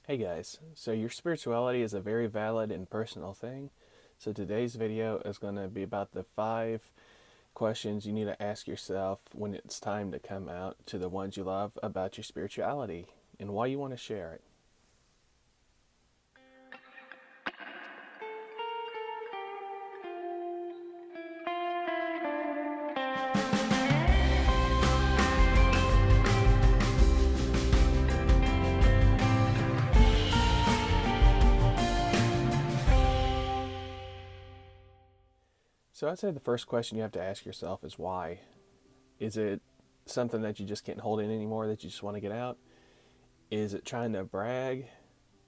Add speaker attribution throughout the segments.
Speaker 1: Hey guys, so your spirituality is a very valid and personal thing. So today's video is going to be about the 5 questions you need to ask yourself when it's time to come out to the ones you love about your spirituality and why you want to share it. So I'd say the first question you have to ask yourself is why. Is it something that you just can't hold in anymore that you just want to get out? Is it trying to brag?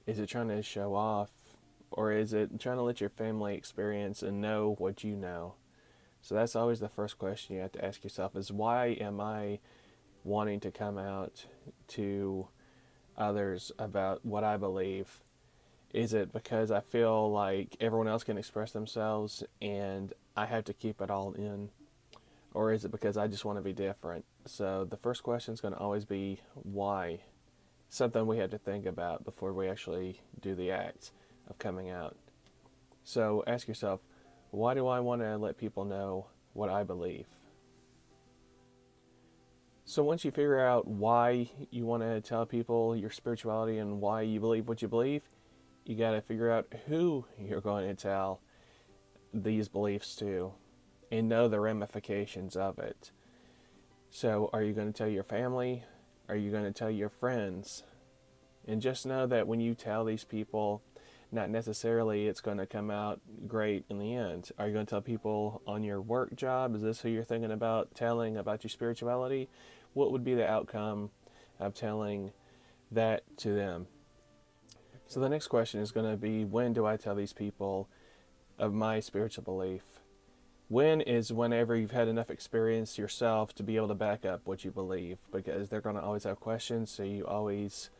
Speaker 1: Is it trying to show off? Or is it trying to let your family experience and know what you know? So that's always the first question you have to ask yourself is why am I wanting to come out to others about what I believe? Is it because I feel like everyone else can express themselves and I have to keep it all in? Or is it because I just want to be different? So the first question is going to always be why. Something we have to think about before we actually do the act of coming out. So ask yourself, why do I want to let people know what I believe? So once you figure out why you want to tell people your spirituality and why you believe what you believe, you got to figure out who you're going to tell these beliefs to and know the ramifications of it. So are you going to tell your family? Are you going to tell your friends? And just know that when you tell these people, not necessarily it's going to come out great in the end. Are you going to tell people on your work job? Is this who you're thinking about telling about your spirituality? What would be the outcome of telling that to them? So the next question is going to be, when do I tell these people of my spiritual belief? When is whenever you've had enough experience yourself to be able to back up what you believe, because they're going to always have questions, so you always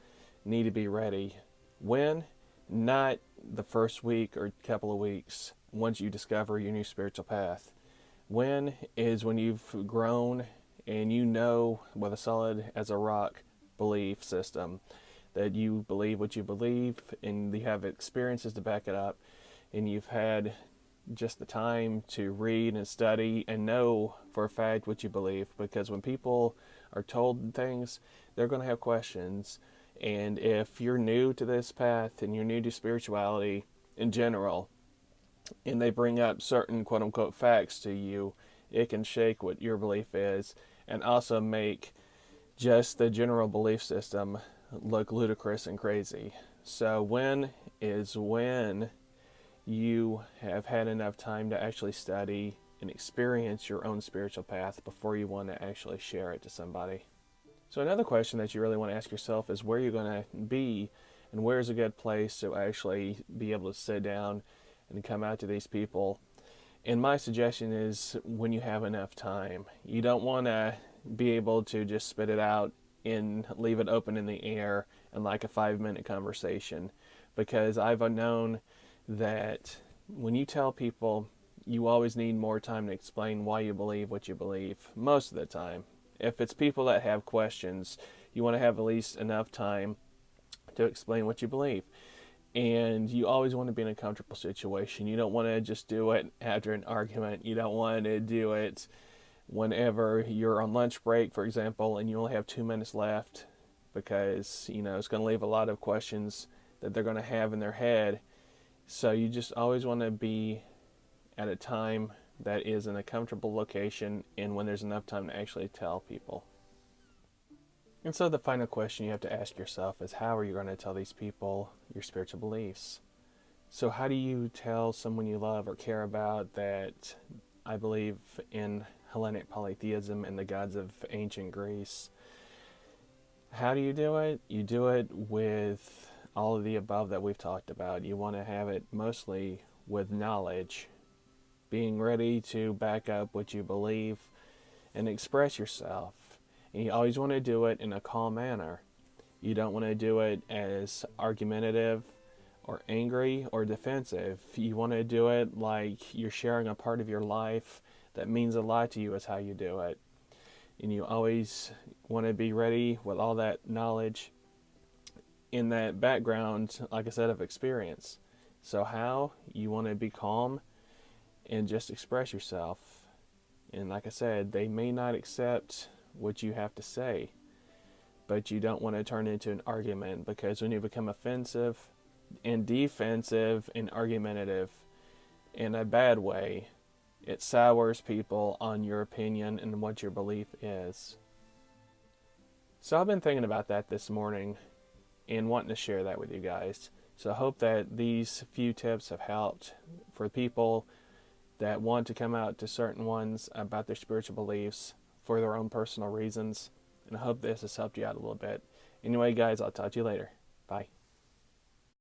Speaker 1: need to be ready. When? Not the first week or couple of weeks once you discover your new spiritual path. When is when you've grown and you know with a solid as a rock belief system that you believe what you believe and you have experiences to back it up and you've had just the time to read and study and know for a fact what you believe, because when people are told things, they're going to have questions. And if you're new to this path and you're new to spirituality in general, and they bring up certain quote unquote facts to you, it can shake what your belief is and also make just the general belief system look ludicrous and crazy. So when is when you have had enough time to actually study and experience your own spiritual path before you want to actually share it to somebody. So another question that you really want to ask yourself is where you're going to be and where is a good place to actually be able to sit down and come out to these people. And my suggestion is when you have enough time. You don't want to be able to just spit it out and leave it open in the air in like a 5-minute conversation, because I've known that when you tell people, you always need more time to explain why you believe what you believe most of the time. If it's people that have questions, you want to have at least enough time to explain what you believe. And you always want to be in a comfortable situation. You don't want to just do it after an argument. You don't want to do it whenever you're on lunch break, for example, and you only have 2 minutes left, because, it's going to leave a lot of questions that they're going to have in their head. So you just always want to be at a time that is in a comfortable location and when there's enough time to actually tell people. And so the final question you have to ask yourself is, how are you going to tell these people your spiritual beliefs? So how do you tell someone you love or care about that I believe in Hellenic Polytheism and the gods of ancient Greece? How do you do it? You do it with all of the above that we've talked about. You want to have it mostly with knowledge, being ready to back up what you believe and express yourself. And you always want to do it in a calm manner. You don't want to do it as argumentative or angry or defensive. You want to do it like you're sharing a part of your life that means a lot to you, is how you do it. And you always want to be ready with all that knowledge in that background, like I said, of experience. So how you want to be calm and just express yourself. And like I said, they may not accept what you have to say, but you don't want to turn it into an argument, because when you become offensive and defensive and argumentative in a bad way, it sours people on your opinion and what your belief is. So I've been thinking about that this morning and wanting to share that with you guys. So I hope that these few tips have helped for people that want to come out to certain ones about their spiritual beliefs for their own personal reasons. And I hope this has helped you out a little bit. Anyway, guys, I'll talk to you later. Bye.